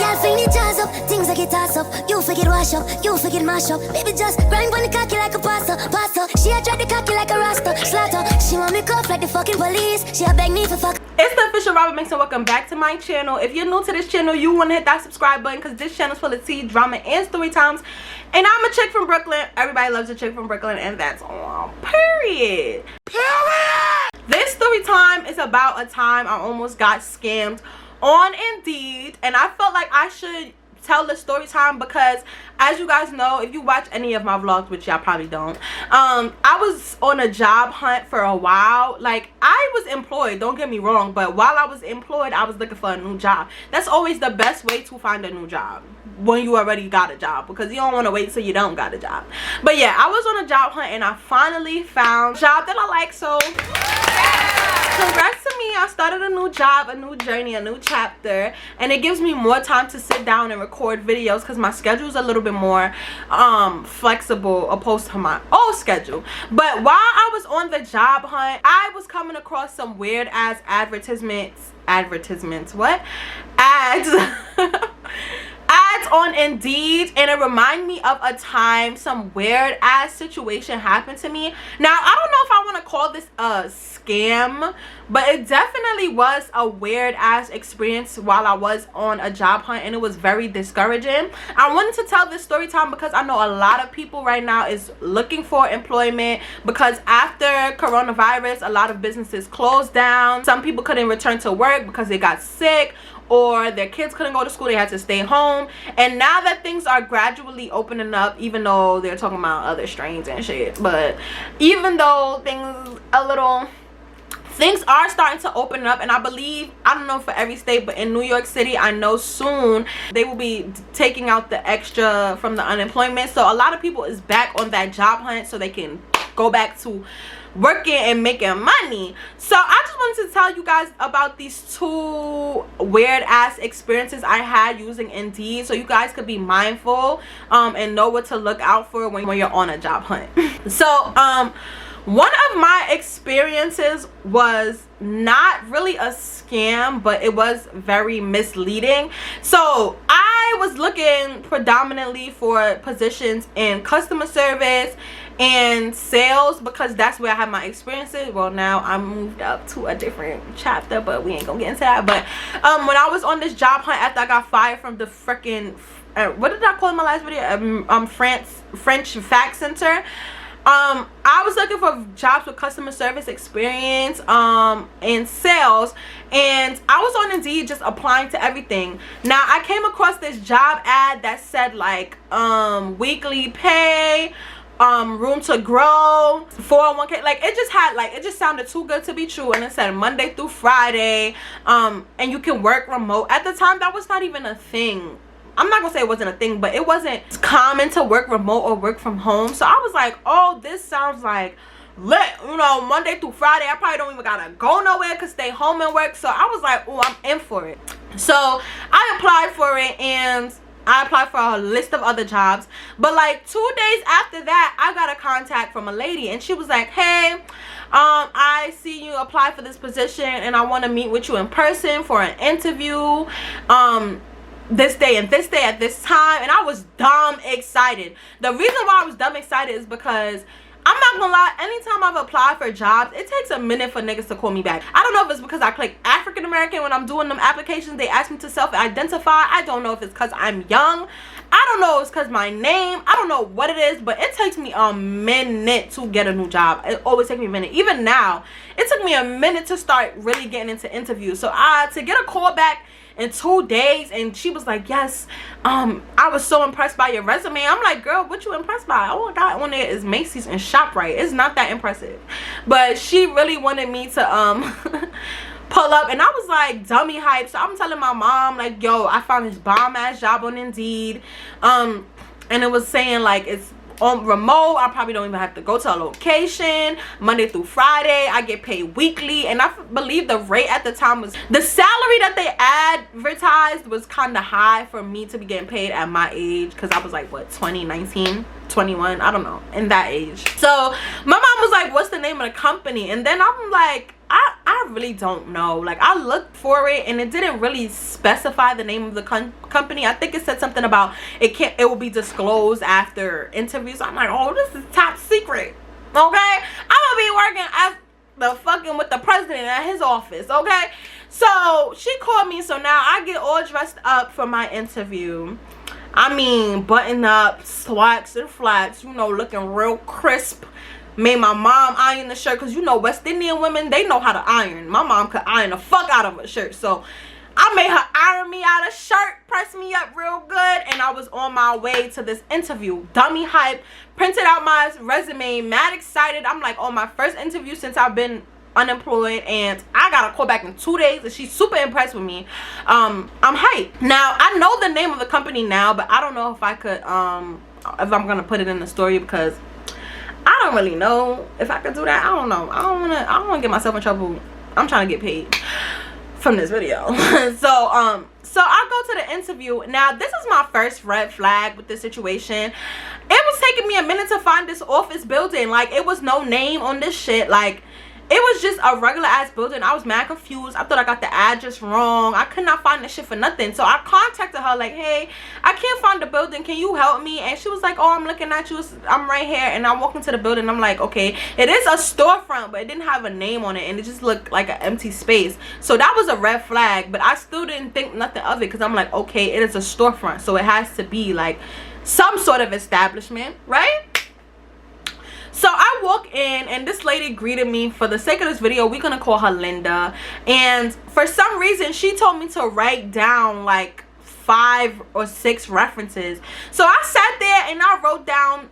girl fling the jazz up, things like it toss up. You forget wash up, you forget mash up. Baby just grind on the cocky like a pastor. She a try the cocky like a rasta. Slaughter, she want me cuff like the fucking police. She a beg me for fuck. It's the official Robyn Banks and welcome back to my channel. If you're new to this channel, you want to hit that subscribe button because this channel is full of tea, drama, and story times. And I'm a chick from Brooklyn. Everybody loves a chick from Brooklyn, and that's all. Period. This story time is about a time I almost got scammed on Indeed, and I felt like I should tell the story time because, as you guys know, if you watch any of my vlogs, which y'all probably don't, I was on a job hunt for a while. Like, I was employed, don't get me wrong, but while I was employed, I was looking for a new job. That's always the best way to find a new job, when you already got a job, because you don't want to wait till you don't got a job. But yeah, I was on a job hunt and I finally found a job that I like, so congrats to me. I started a new job, a new journey, a new chapter, and it gives me more time to sit down and record videos because my schedule is a little bit more flexible opposed to my old schedule. But while I was on the job hunt, I was coming across some weird ass advertisements what ads ads on Indeed, and it reminded me of a time some weird ass situation happened to me. Now, I don't know if I want to call this a scam, but it definitely was a weird ass experience while I was on a job hunt, and it was very discouraging. I wanted to tell this story time because I know a lot of people right now is looking for employment because after coronavirus, a lot of businesses closed down. Some people couldn't return to work because they got sick, or their kids couldn't go to school, they had to stay home. And now that things are gradually opening up, even though they're talking about other strains and shit, but even though things are starting to open up, and I believe, I don't know for every state, but in New York City, I know soon they will be taking out the extra from the unemployment. So a lot of people is back on that job hunt so they can go back to working and making money. So I just wanted to tell you guys about these two weird ass experiences I had using Indeed, so you guys could be mindful and know what to look out for when you're on a job hunt. So one of my experiences was not really a scam, but it was very misleading. So I was looking predominantly for positions in customer service and sales because that's where I had my experiences. Well, now I moved up to a different chapter, but we ain't gonna get into that. But when I was on this job hunt after I got fired from the freaking what did I call in my last video, French fact center, I was looking for jobs with customer service experience and sales, and I was on Indeed just applying to everything. Now I came across this job ad that said like weekly pay, room to grow, 401k. Like, it just had, like, it just sounded too good to be true, and it said Monday through Friday, and you can work remote. At the time, that was not even a thing. I'm not gonna say it wasn't a thing, but it wasn't common to work remote or work from home. So I was like, oh, this sounds like lit, you know, Monday through Friday. I probably don't even gotta go nowhere, could stay home and work. So I was like, oh, I'm in for it. So I applied for it, and I applied for a list of other jobs. But like 2 days after that, I got a contact from a lady, and she was like, hey, I see you apply for this position, and I want to meet with you in person for an interview this day and this day at this time. And I was dumb excited. The reason why I was dumb excited is because, I'm not gonna lie, anytime I've applied for jobs, it takes a minute for niggas to call me back. I don't know if it's because I click African American when I'm doing them applications. They ask me to self-identify. I don't know if it's because I'm young. I don't know if it's because my name. I don't know what it is, but it takes me a minute to get a new job. It always takes me a minute. Even now, it took me a minute to start really getting into interviews. So to get a call back in 2 days, and she was like, yes, I was so impressed by your resume. I'm like, girl, what you impressed by? All I got on there is Macy's and ShopRite. It's not that impressive. But she really wanted me to pull up, and I was like dummy hype. So I'm telling my mom, like, yo, I found this bomb ass job on Indeed, and it was saying like it's on remote. I probably don't even have to go to a location. Monday through Friday, I get paid weekly, and I believe the rate at the time was, the salary that they advertised was kind of high for me to be getting paid at my age, because I was like, what, 20, 19, 21, I don't know, in that age. So my mom was like, what's the name of the company? And then I'm like, I really don't know. Like, I looked for it and it didn't really specify the name of the company. I think it said something about it will be disclosed after interviews. I'm like, oh, this is top secret. Okay, I'm gonna be working as the fucking with the president at his office. Okay, so she called me, so now I get all dressed up for my interview. I mean, button up, slacks and flats, you know, looking real crisp. Made my mom iron the shirt, because you know West Indian women, they know how to iron. My mom could iron the fuck out of a shirt, so I made her iron me out a shirt, press me up real good, and I was on my way to this interview. Dummy hype, printed out my resume, mad excited. I'm like, oh, my first interview since I've been unemployed, and I got a call back in 2 days, and she's super impressed with me. I'm hyped. Now, I know the name of the company now, but I don't know if I could, if I'm gonna put it in the story, because I don't really know if I could do that. I don't know. I don't wanna get myself in trouble. I'm trying to get paid from this video. So I go to the interview. Now, this is my first red flag with this situation. It was taking me a minute to find this office building. Like, it was no name on this shit. Like, it was just a regular ass building. I was mad confused. I thought I got the address wrong. I could not find this shit for nothing. So I contacted her like, hey, I can't find the building. Can you help me? And she was like, oh, I'm looking at you. I'm right here. And I walk into the building. I'm like, okay, it is a storefront, but it didn't have a name on it. And it just looked like an empty space. So that was a red flag. But I still didn't think nothing of it, because I'm like, okay, it is a storefront. So it has to be like some sort of establishment, right? So I walk in, and this lady greeted me. For the sake of this video, we're gonna call her Linda. And for some reason, she told me to write down like 5 or 6 references. So I sat there and I wrote down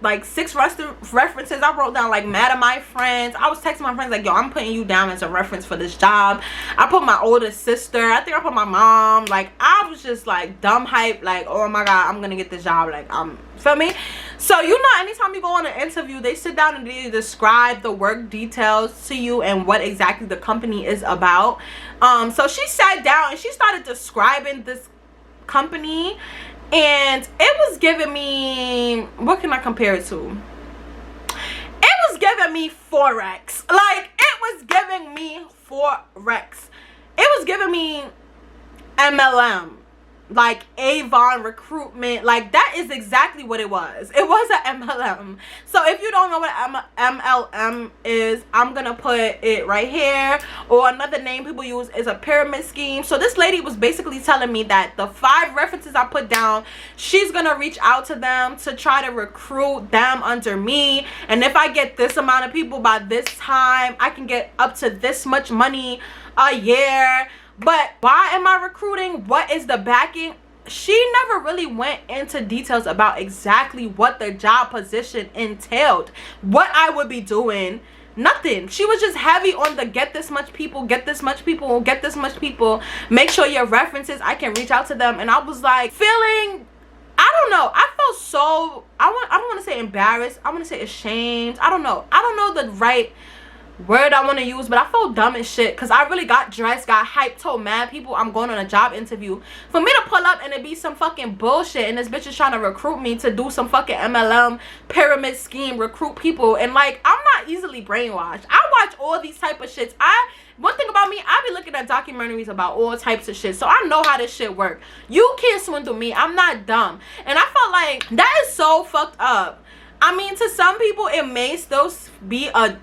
like 6 references. I wrote down like mad at my friends. I was texting my friends like, yo, I'm putting you down as a reference for this job. I put my older sister. I think I put my mom. Like, I was just like dumb hype, like, oh my god, I'm gonna get this job. Like, feel me? So, you know, anytime you go on an interview, they sit down and they describe the work details to you and what exactly the company is about. So she sat down and she started describing this company, and it was giving me, what can I compare it to? It was giving me Forex. Like, it was giving me Forex. It was giving me MLM. Like Avon recruitment. Like, that is exactly what it was. It was an MLM. So if you don't know what MLM is, I'm gonna put it right here. Or another name people use is a pyramid scheme. So this lady was basically telling me that the 5 references I put down, she's gonna reach out to them to try to recruit them under me, and if I get this amount of people by this time, I can get up to this much money a year. But why am I recruiting? What is the backing? She never really went into details about exactly what the job position entailed, what I would be doing. Nothing. She was just heavy on the get this much people, get this much people, get this much people, make sure your references, I can reach out to them. And I was like feeling, I don't know, I felt so, I don't want to say embarrassed, I want to say ashamed. I don't know the right word I want to use, but I felt dumb as shit, because I really got dressed, got hyped, told mad people I'm going on a job interview. For me to pull up and it be some fucking bullshit, and this bitch is trying to recruit me to do some fucking MLM pyramid scheme, recruit people. And like, I'm not easily brainwashed. I watch all these type of shits. One thing about me, I be looking at documentaries about all types of shit, so I know how this shit work. You can't swindle me. I'm not dumb. And I felt like that is so fucked up. I mean, to some people it may still be a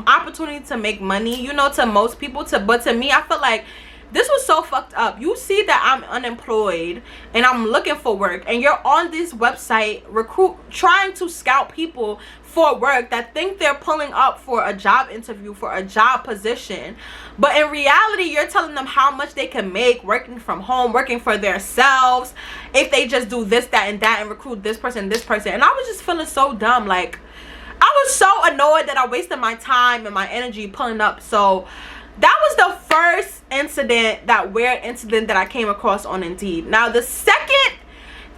opportunity to make money, you know, to most people, but to me, I feel like this was so fucked up. You see that I'm unemployed and I'm looking for work, and you're on this website trying to scout people for work that think they're pulling up for a job interview, for a job position, but in reality you're telling them how much they can make working from home, working for themselves, if they just do this, that, and that, and recruit this person. And I was just feeling so dumb. Like, I was so annoyed that I wasted my time and my energy pulling up. So that was the first incident, that weird incident that I came across on Indeed. Now the second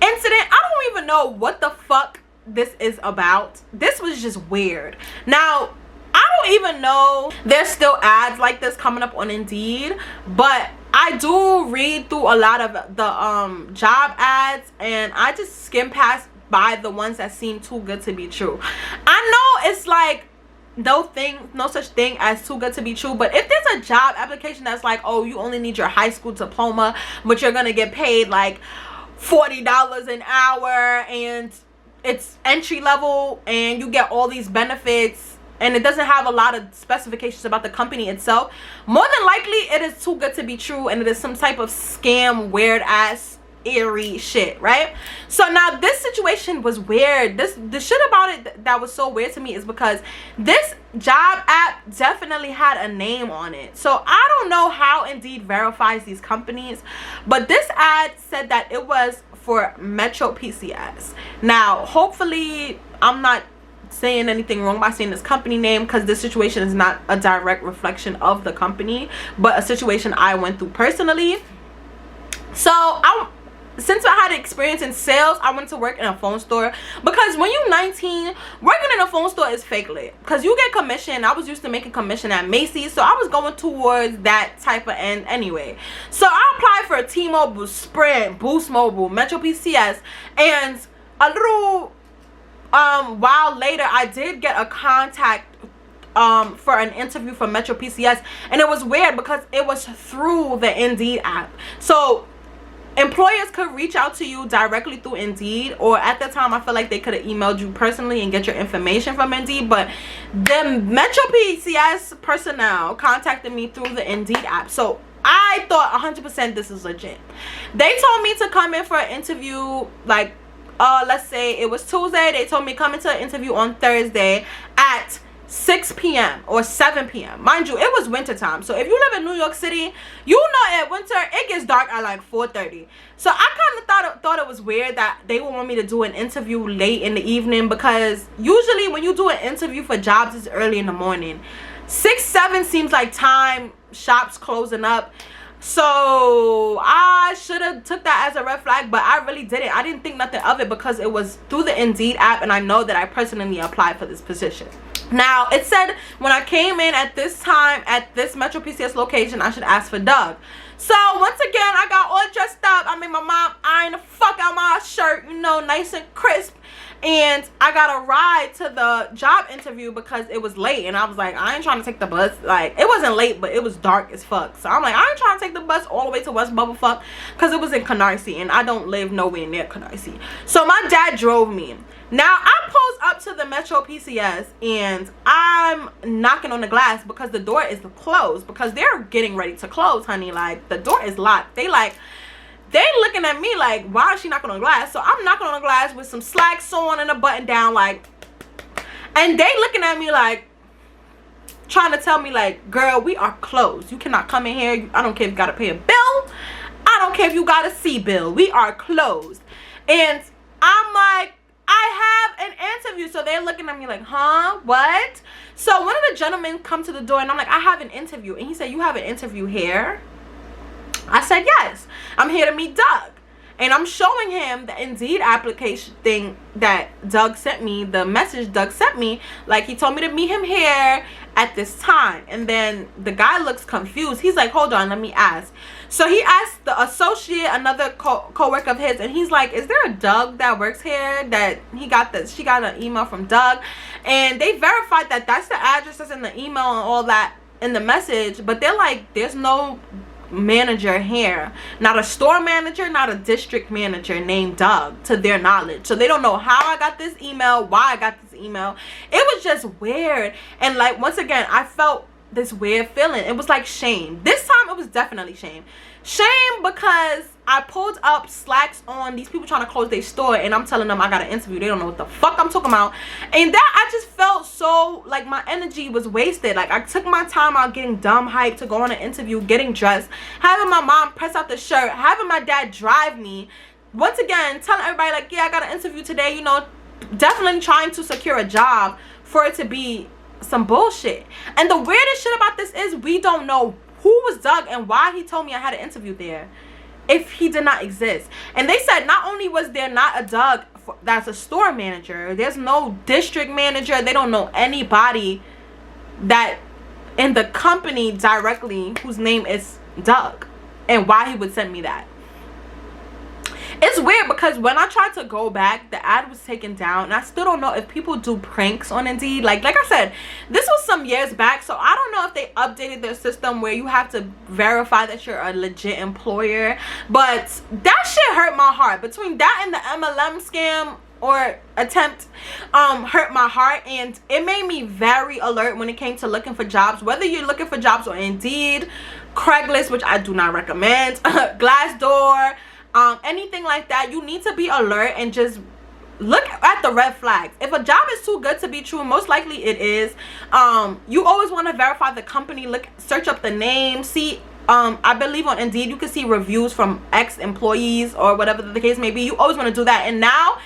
incident, I don't even know what the fuck this is about. This was just weird. Now, I don't even know there's still ads like this coming up on Indeed, but I do read through a lot of the job ads, and I just skim past by the ones that seem too good to be true. I know it's like no such thing as too good to be true. But if there's a job application that's like, oh, you only need your high school diploma, but you're gonna get paid like $40 an hour, and it's entry level, and you get all these benefits, and it doesn't have a lot of specifications about the company itself, more than likely it is too good to be true, and it is some type of scam, weird ass eerie shit, right? So now this situation was weird. The shit about it that was so weird to me is because this job app definitely had a name on it. So I don't know how Indeed verifies these companies, but this ad said that it was for Metro PCS. Now hopefully I'm not saying anything wrong by saying this company name, because this situation is not a direct reflection of the company, but a situation I went through personally. So since I had experience in sales, I went to work in a phone store, because when you're 19, working in a phone store is fake lit, because you get commission. I was used to making commission at Macy's, so I was going towards that type of end anyway. So I applied for T-Mobile, Sprint, Boost Mobile, Metro PCS, and a little while later I did get a contact for an interview for Metro PCS, and it was weird because it was through the Indeed app. So employers could reach out to you directly through Indeed, or at the time I feel like they could have emailed you personally and get your information from Indeed, but the Metro PCS personnel contacted me through the Indeed app. So I thought 100% this is legit. They told me to come in for an interview, like let's say it was Tuesday. They told me come into an interview on Thursday at 6 p.m. or 7 p.m. Mind you, it was winter time, so if you live in New York City, you know at winter it gets dark at like 4:30. So I kind of thought it was weird that they would want me to do an interview late in the evening, because usually when you do an interview for jobs, it's early in the morning. 6, 7 seems like time, shops closing up. So I should have took that as a red flag, but I really didn't. I didn't think nothing of it because it was through the Indeed app, and I know that I personally applied for this position. Now it said when I came in at this time at this Metro PCS location, I should ask for Doug. So once again, I got all dressed up. I made my mom iron the fuck out my shirt, you know, nice and crisp. And I got a ride to the job interview because it was late, and I was like, I ain't trying to take the bus. Like, it wasn't late, but it was dark as fuck. So I'm like, I ain't trying to take the bus all the way to West Bubblefuck, because it was in Canarsie, and I don't live nowhere near Canarsie. So my dad drove me. Now I pulls up to the Metro PCS, and I'm knocking on the glass because the door is closed, because they're getting ready to close, honey. Like, the door is locked. They looking at me like, why is she knocking on the glass? So I'm knocking on the glass with some slacks on and a button down, like, and they looking at me like, trying to tell me like, girl, we are closed. You cannot come in here. I don't care if you got to pay a bill. I don't care if you got a C bill. We are closed. And I'm like, I have an interview. So they're looking at me like, huh? What? So one of the gentlemen come to the door, and I'm like, I have an interview. And he said, you have an interview here? I said, yes, I'm here to meet Doug. And I'm showing him the Indeed application thing that Doug sent me, the message Doug sent me. Like, he told me to meet him here at this time. And then the guy looks confused. He's like, hold on, let me ask. So he asked the associate, another co-worker of his, and he's like, is there a Doug that works here? That she got an email from Doug. And they verified that that's the address that's in the email and all that in the message. But they're like, there's no manager here, not a store manager, not a district manager named Doug, to their knowledge. So they don't know how I got this email, why I got this email. It was just weird. And like, once again, I felt this weird feeling. It was like shame. This time it was definitely shame. Shame because I pulled up slacks on, these people trying to close their store, and I'm telling them I got an interview. They don't know what the fuck I'm talking about. And that, I just felt so like my energy was wasted. Like, I took my time out getting dumb hyped to go on an interview, getting dressed, having my mom press out the shirt, having my dad drive me. Once again, telling everybody like, yeah, I got an interview today, you know, definitely trying to secure a job, for it to be some bullshit. And the weirdest shit about this is we don't know who was Doug and why he told me I had an interview there if he did not exist. And they said not only was there not a Doug that's a store manager, there's no district manager. They don't know anybody that in the company directly whose name is Doug, and why he would send me that. It's weird because when I tried to go back, the ad was taken down, and I still don't know if people do pranks on Indeed. Like I said, this was some years back, so I don't know if they updated their system where you have to verify that you're a legit employer. But that shit hurt my heart. Between that and the MLM scam or attempt hurt my heart, and it made me very alert when it came to looking for jobs. Whether you're looking for jobs on Indeed, Craigslist, which I do not recommend, Glassdoor, anything like that, you need to be alert and just look at the red flags. If a job is too good to be true, most likely it is. You always want to verify the company, search up the name, see. I believe on Indeed you can see reviews from ex-employees or whatever the case may be. You always want to do that. And now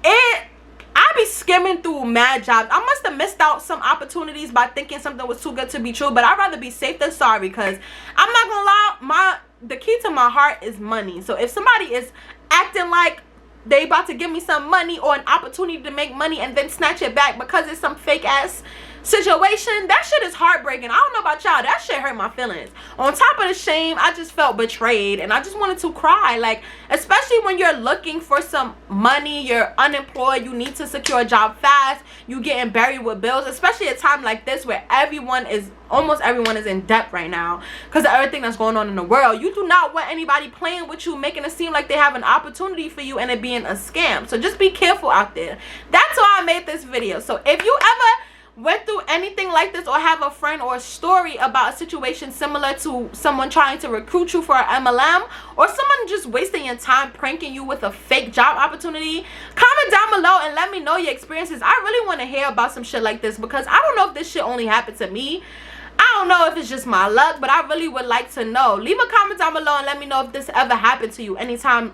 I be skimming through mad jobs. I must have missed out some opportunities by thinking something was too good to be true, but I'd rather be safe than sorry, because I'm not gonna lie, the key to my heart is money. So if somebody is acting like they about to give me some money or an opportunity to make money and then snatch it back because it's some fake ass situation, that shit is heartbreaking. I don't know about y'all, that shit hurt my feelings. On top of the shame, I just felt betrayed, and I just wanted to cry. Like, especially when you're looking for some money, you're unemployed, you need to secure a job fast, you getting buried with bills, especially at a time like this where almost everyone is in debt right now because of everything that's going on in the world. You do not want anybody playing with you, making it seem like they have an opportunity for you and it being a scam. So just be careful out there. That's why I made this video. So if you ever went through anything like this, or have a friend or a story about a situation similar to someone trying to recruit you for an MLM, or someone just wasting your time pranking you with a fake job opportunity, comment down below and let me know your experiences. I really want to hear about some shit like this, because I don't know if this shit only happened to me. I don't know if it's just my luck, but I really would like to know. Leave a comment down below and let me know if this ever happened to you anytime,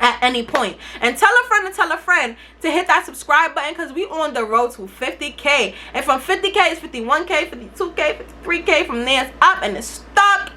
at any point. And tell a friend to hit that subscribe button, because we on the road to 50K. And from 50K it's 51K, 52K, 53K. From there it's up and it's stuck.